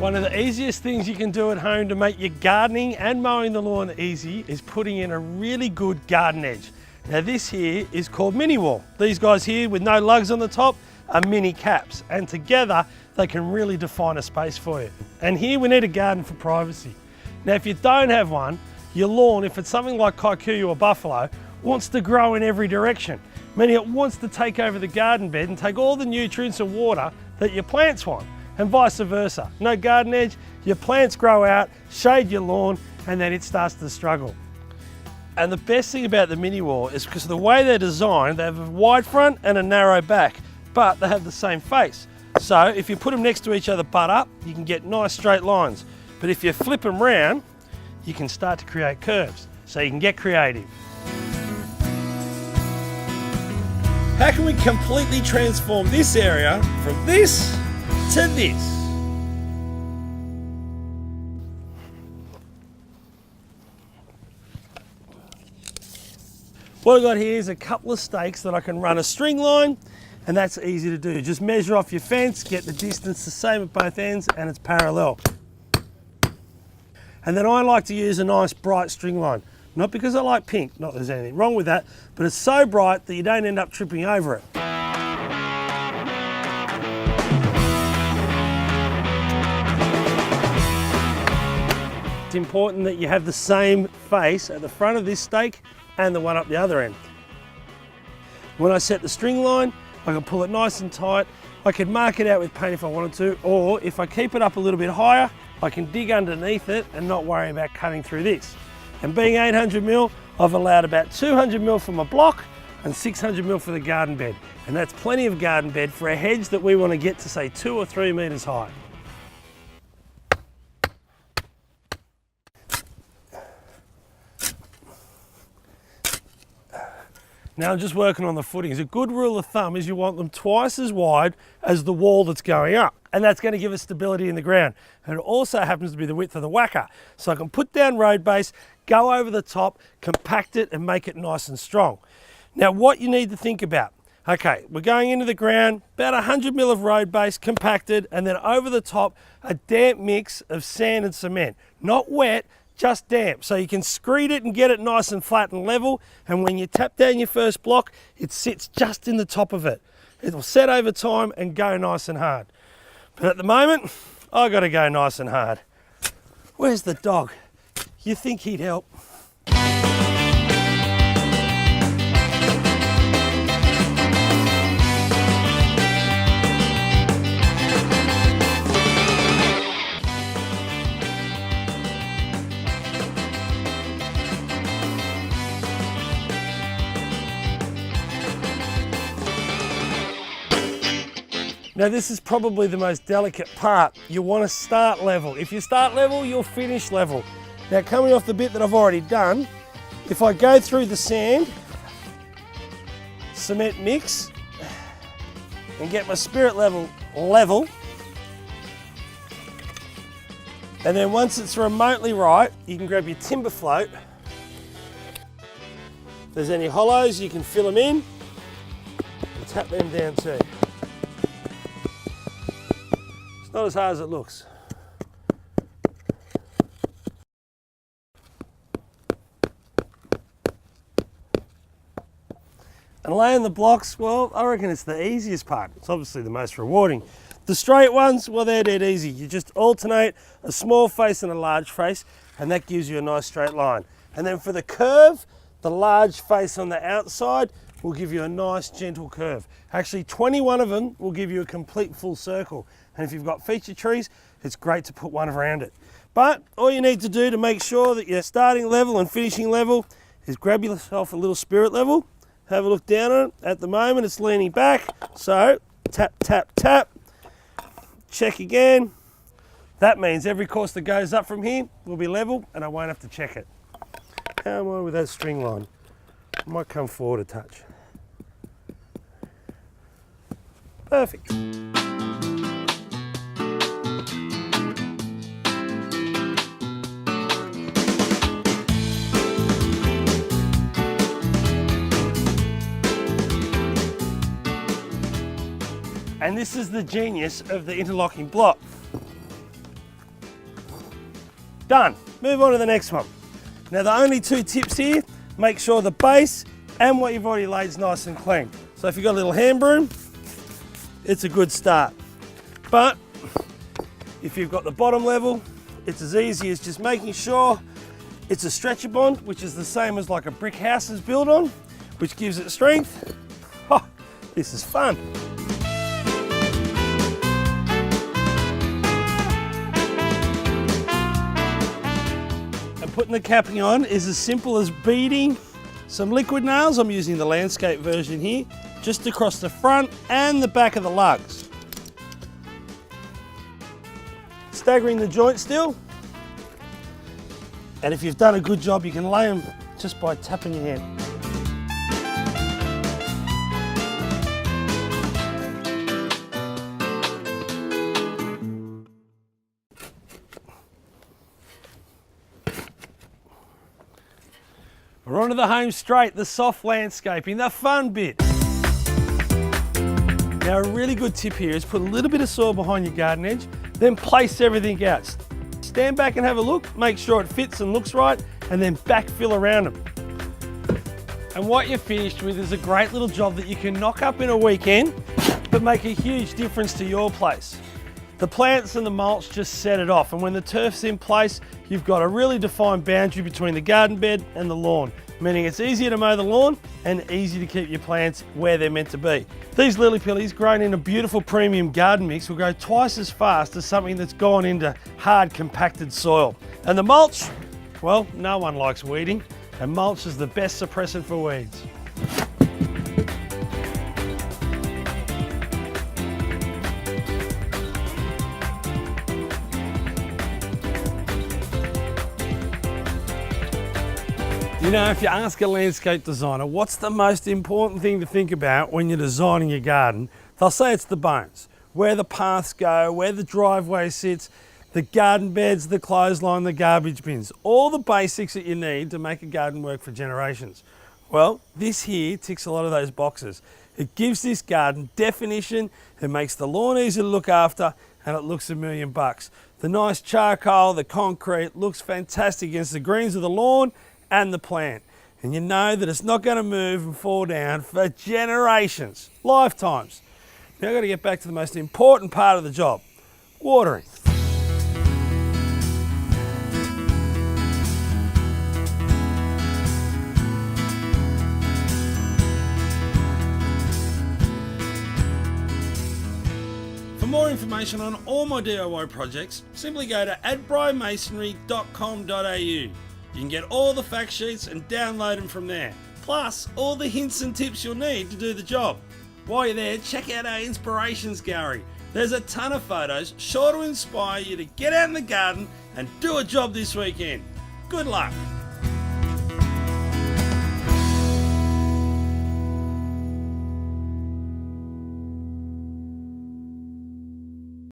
One of the easiest things you can do at home to make your gardening and mowing the lawn easy is putting in a really good garden edge. Now this here is called Miniwall. These guys here with no lugs on the top are mini caps, and together they can really define a space for you. And here we need a garden for privacy. Now if you don't have one, your lawn, if it's something like kikuyu or buffalo, wants to grow in every direction, meaning it wants to take over the garden bed and take all the nutrients and water that your plants want, and vice versa. No garden edge, your plants grow out, shade your lawn, and then it starts to struggle. And the best thing about the Miniwall is because of the way they're designed, they have a wide front and a narrow back, but they have the same face. So if you put them next to each other butt up, you can get nice straight lines. But if you flip them round, you can start to create curves. So you can get creative. How can we completely transform this area from this to this? What I've got here is a couple of stakes that I can run a string line, and that's easy to do. Just measure off your fence, get the distance the same at both ends, and it's parallel. And then I like to use a nice bright string line. Not because I like pink, not that there's anything wrong with that, but it's so bright that you don't end up tripping over it. It's important that you have the same face at the front of this stake and the one up the other end. When I set the string line, I can pull it nice and tight. I can mark it out with paint if I wanted to, or if I keep it up a little bit higher, I can dig underneath it and not worry about cutting through this. And being 800mm, I've allowed about 200mm for my block and 600mm for the garden bed. And that's plenty of garden bed for a hedge that we want to get to say 2 or 3 metres high. Now I'm just working on the footings. A good rule of thumb is you want them twice as wide as the wall that's going up. And that's going to give us stability in the ground. And it also happens to be the width of the whacker. So I can put down road base, go over the top, compact it and make it nice and strong. Now what you need to think about, okay, we're going into the ground, about 100mm of road base compacted, and then over the top, a damp mix of sand and cement. Not wet, just damp, so you can screed it and get it nice and flat and level, and when you tap down your first block, it sits just in the top of it. It'll set over time and go nice and hard. But at the moment, I gotta go nice and hard. Where's the dog? You think he'd help? Now this is probably the most delicate part. You want to start level. If you start level, you'll finish level. Now coming off the bit that I've already done, if I go through the sand, cement mix, and get my spirit level, and then once it's remotely right, you can grab your timber float. If there's any hollows, you can fill them in and tap them down too. It's not as hard as it looks. And laying the blocks, well, I reckon it's the easiest part. It's obviously the most rewarding. The straight ones, well, they're dead easy. You just alternate a small face and a large face, and that gives you a nice straight line. And then for the curve, the large face on the outside will give you a nice gentle curve. Actually, 21 of them will give you a complete full circle. And if you've got feature trees, it's great to put one around it. But all you need to do to make sure that you're starting level and finishing level is grab yourself a little spirit level, have a look down on it. At the moment, it's leaning back. So tap, tap, tap, check again. That means every course that goes up from here will be level and I won't have to check it. How am I with that string line? I might come forward a touch. Perfect. And this is the genius of the interlocking block. Done. Move on to the next one. Now the only two tips here, make sure the base and what you've already laid is nice and clean. So if you've got a little hand broom, it's a good start. But if you've got the bottom level, it's as easy as just making sure it's a stretcher bond, which is the same as like a brick house is built on, which gives it strength. Oh, this is fun. And putting the capping on is as simple as beading some liquid nails. I'm using the landscape version here, just across the front and the back of the lugs. Staggering the joint still. And if you've done a good job, you can lay them just by tapping your hand. We're on to the home straight, the soft landscaping, the fun bit. Now a really good tip here is put a little bit of soil behind your garden edge, then place everything out. Stand back and have a look, make sure it fits and looks right, and then backfill around them. And what you're finished with is a great little job that you can knock up in a weekend, but make a huge difference to your place. The plants and the mulch just set it off, and when the turf's in place, you've got a really defined boundary between the garden bed and the lawn, meaning it's easier to mow the lawn and easy to keep your plants where they're meant to be. These lily pillies grown in a beautiful premium garden mix will grow twice as fast as something that's gone into hard compacted soil. And the mulch, well, no one likes weeding, and mulch is the best suppressant for weeds. You know, if you ask a landscape designer, what's the most important thing to think about when you're designing your garden, they'll say it's the bones. Where the paths go, where the driveway sits, the garden beds, the clothesline, the garbage bins. All the basics that you need to make a garden work for generations. Well, this here ticks a lot of those boxes. It gives this garden definition, it makes the lawn easy to look after, and it looks $1,000,000. The nice charcoal, the concrete, looks fantastic against the greens of the lawn and the plant. And you know that it's not going to move and fall down for generations, lifetimes. Now I've got to get back to the most important part of the job, watering. For more information on all my DIY projects, simply go to adbrymasonry.com.au. You can get all the fact sheets and download them from there, plus all the hints and tips you'll need to do the job. While you're there, check out our inspirations gallery. There's a ton of photos sure to inspire you to get out in the garden and do a job this weekend. Good luck.